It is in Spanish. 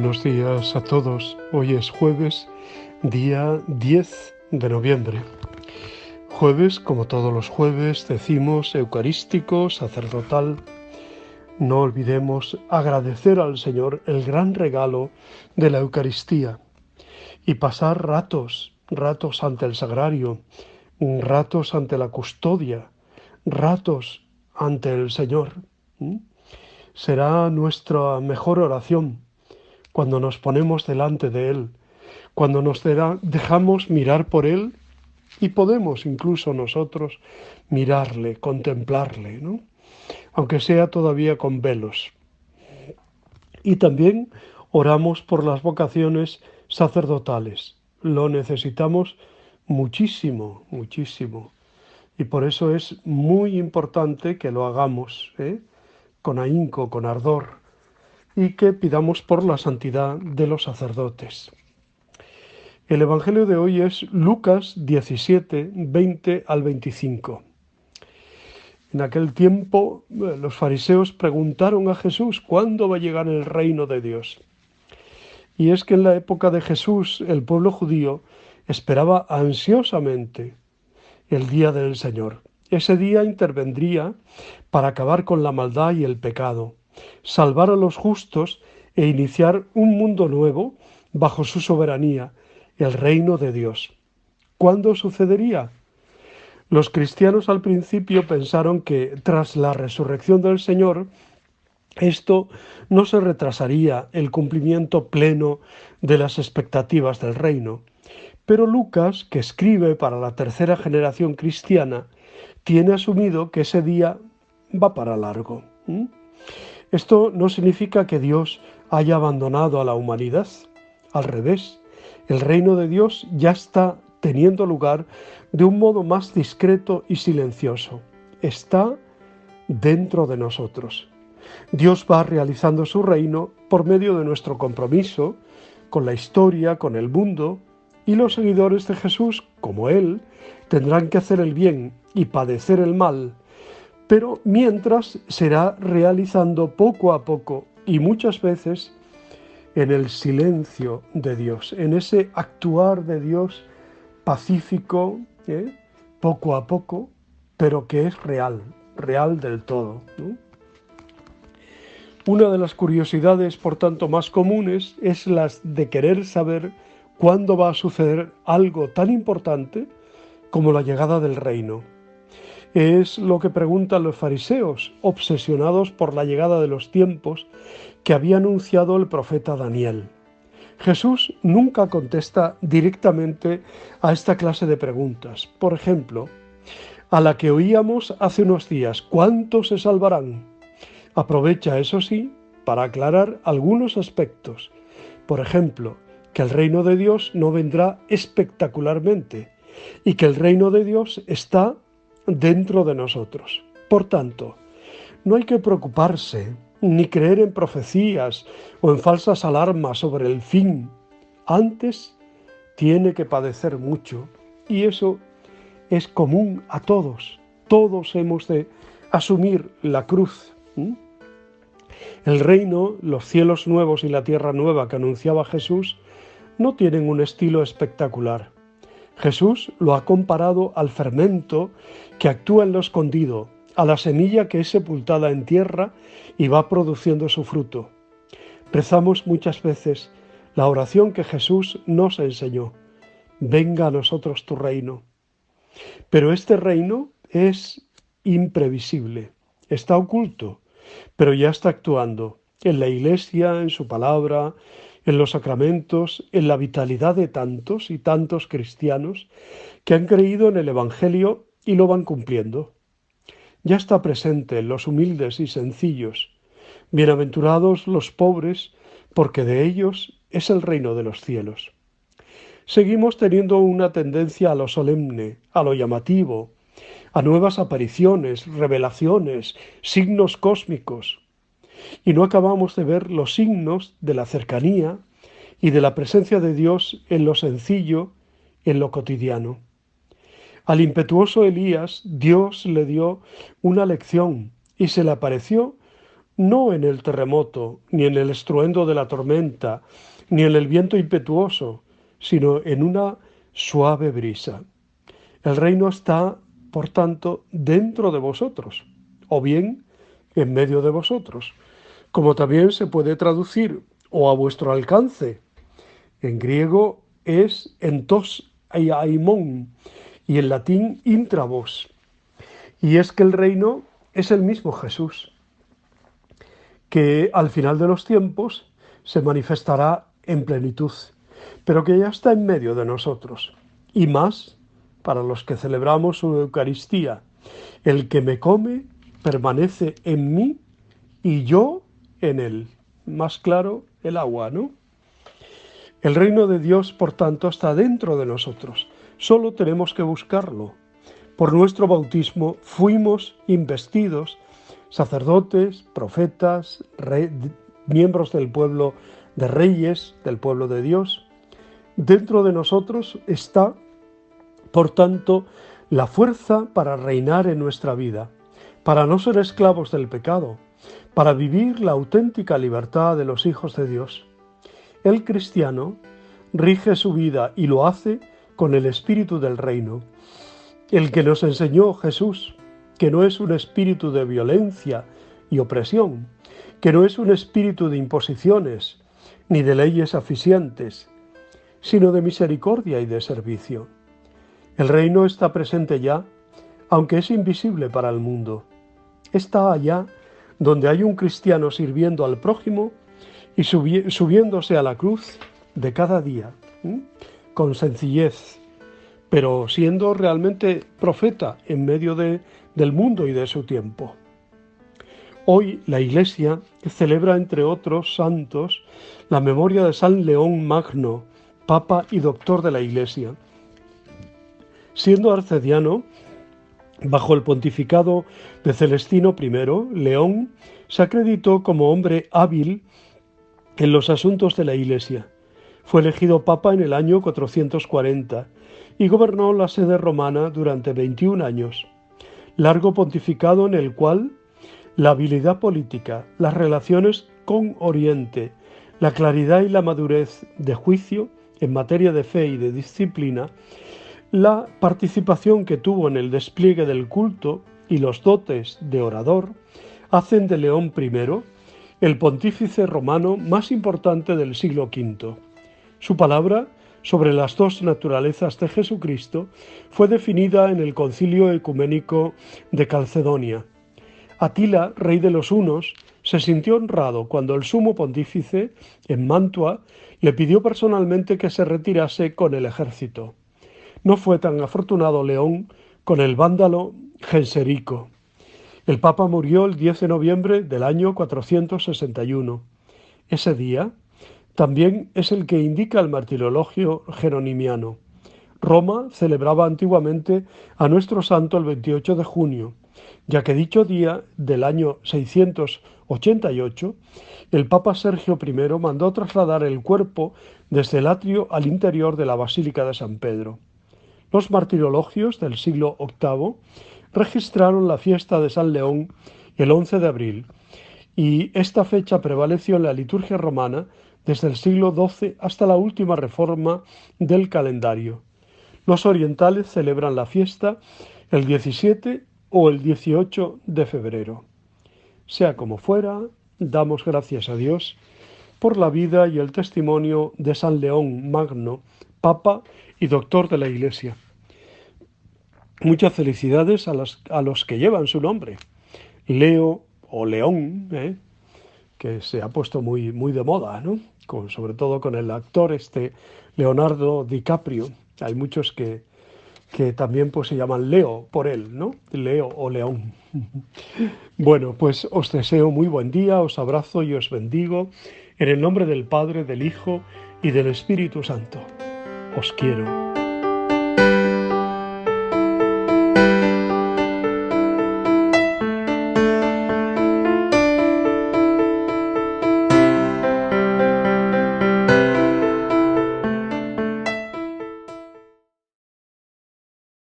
Buenos días a todos. Hoy es jueves, día 10 de noviembre. Jueves, como todos los jueves, decimos eucarístico, sacerdotal. No olvidemos agradecer al Señor el gran regalo de la Eucaristía y pasar ratos ante el sagrario, ratos ante la custodia, ratos ante el Señor. Será nuestra mejor oración cuando nos ponemos delante de Él, cuando nos dejamos mirar por Él y podemos incluso nosotros mirarle, contemplarle, ¿no? Aunque sea todavía con velos. Y también oramos por las vocaciones sacerdotales. Lo necesitamos muchísimo, muchísimo. Y por eso es muy importante que lo hagamos, con ahínco, con ardor, y que pidamos por la santidad de los sacerdotes. El Evangelio de hoy es Lucas 17, 20 al 25. En aquel tiempo los fariseos preguntaron a Jesús cuándo va a llegar el reino de Dios. Y es que en la época de Jesús el pueblo judío esperaba ansiosamente el día del Señor. Ese día intervendría para acabar con la maldad y el pecado, salvar a los justos e iniciar un mundo nuevo bajo su soberanía, el reino de Dios. ¿Cuándo sucedería? Los cristianos al principio pensaron que tras la resurrección del Señor, esto no se retrasaría el cumplimiento pleno de las expectativas del reino. Pero Lucas, que escribe para la tercera generación cristiana, tiene asumido que ese día va para largo. Esto no significa que Dios haya abandonado a la humanidad. Al revés, el reino de Dios ya está teniendo lugar de un modo más discreto y silencioso. Está dentro de nosotros. Dios va realizando su reino por medio de nuestro compromiso con la historia, con el mundo, y los seguidores de Jesús, como Él, tendrán que hacer el bien y padecer el mal, pero mientras será realizando poco a poco y muchas veces en el silencio de Dios, en ese actuar de Dios pacífico, poco a poco, pero que es real, real del todo, ¿no? Una de las curiosidades, por tanto, más comunes es las de querer saber cuándo va a suceder algo tan importante como la llegada del reino. Es lo que preguntan los fariseos, obsesionados por la llegada de los tiempos que había anunciado el profeta Daniel. Jesús nunca contesta directamente a esta clase de preguntas. Por ejemplo, a la que oíamos hace unos días, ¿cuántos se salvarán? Aprovecha, eso sí, para aclarar algunos aspectos. Por ejemplo, que el reino de Dios no vendrá espectacularmente y que el reino de Dios está dentro de nosotros. Por tanto, no hay que preocuparse ni creer en profecías o en falsas alarmas sobre el fin. Antes tiene que padecer mucho y eso es común a todos. Todos hemos de asumir la cruz. El reino, los cielos nuevos y la tierra nueva que anunciaba Jesús no tienen un estilo espectacular. Jesús lo ha comparado al fermento que actúa en lo escondido, a la semilla que es sepultada en tierra y va produciendo su fruto. Rezamos muchas veces la oración que Jesús nos enseñó: venga a nosotros tu reino. Pero este reino es imprevisible, está oculto, pero ya está actuando en la Iglesia, en su palabra, en los sacramentos, en la vitalidad de tantos y tantos cristianos que han creído en el Evangelio y lo van cumpliendo. Ya está presente en los humildes y sencillos. Bienaventurados los pobres, porque de ellos es el reino de los cielos. Seguimos teniendo una tendencia a lo solemne, a lo llamativo, a nuevas apariciones, revelaciones, signos cósmicos. Y no acabamos de ver los signos de la cercanía y de la presencia de Dios en lo sencillo, en lo cotidiano. Al impetuoso Elías Dios le dio una lección y se le apareció no en el terremoto, ni en el estruendo de la tormenta, ni en el viento impetuoso, sino en una suave brisa. El reino está, por tanto, dentro de vosotros, o bien en medio de vosotros, como también se puede traducir o a vuestro alcance. En griego es entos aimon y en latín intra vos. Y es que el reino es el mismo Jesús, que al final de los tiempos se manifestará en plenitud, pero que ya está en medio de nosotros. Y más para los que celebramos su Eucaristía. El que me come permanece en mí y yo en él. Más claro, el agua, ¿no? El reino de Dios, por tanto, está dentro de nosotros. Solo tenemos que buscarlo. Por nuestro bautismo fuimos investidos sacerdotes, profetas, miembros del pueblo de reyes, del pueblo de Dios. Dentro de nosotros está, por tanto, la fuerza para reinar en nuestra vida, para no ser esclavos del pecado, para vivir la auténtica libertad de los hijos de Dios. El cristiano rige su vida y lo hace con el espíritu del reino, el que nos enseñó Jesús, que no es un espíritu de violencia y opresión, que no es un espíritu de imposiciones ni de leyes asfixiantes, sino de misericordia y de servicio. El reino está presente ya, aunque es invisible para el mundo. Está allá donde hay un cristiano sirviendo al prójimo y subiéndose a la cruz de cada día, con sencillez, pero siendo realmente profeta en medio del mundo y de su tiempo. Hoy la Iglesia celebra, entre otros santos, la memoria de San León Magno, Papa y Doctor de la Iglesia. Siendo arcediano, bajo el pontificado de Celestino I, León se acreditó como hombre hábil en los asuntos de la Iglesia. Fue elegido Papa en el año 440 y gobernó la sede romana durante 21 años. Largo pontificado en el cual la habilidad política, las relaciones con Oriente, la claridad y la madurez de juicio en materia de fe y de disciplina, la participación que tuvo en el despliegue del culto y los dotes de orador, hacen de León I el pontífice romano más importante del siglo V. Su palabra sobre las dos naturalezas de Jesucristo fue definida en el Concilio Ecuménico de Calcedonia. Atila, rey de los hunos, se sintió honrado cuando el sumo pontífice, en Mantua, le pidió personalmente que se retirase con el ejército. No fue tan afortunado León con el vándalo Genserico. El Papa murió el 10 de noviembre del año 461. Ese día también es el que indica el martirologio jeronimiano. Roma celebraba antiguamente a nuestro santo el 28 de junio, ya que dicho día del año 688, el Papa Sergio I mandó trasladar el cuerpo desde el atrio al interior de la Basílica de San Pedro. Los martirologios del siglo VIII registraron la fiesta de San León el 11 de abril, y esta fecha prevaleció en la liturgia romana desde el siglo XII hasta la última reforma del calendario. Los orientales celebran la fiesta el 17 o el 18 de febrero. Sea como fuera, damos gracias a Dios por la vida y el testimonio de San León Magno, Papa y Doctor de la Iglesia. Muchas felicidades a los que llevan su nombre. Leo o León, que se ha puesto muy, muy de moda, ¿no? Sobre todo con el actor Leonardo DiCaprio. Hay muchos que también pues se llaman Leo por él, ¿no? Leo o León. Bueno, pues os deseo muy buen día, os abrazo y os bendigo en el nombre del Padre, del Hijo y del Espíritu Santo. Os quiero.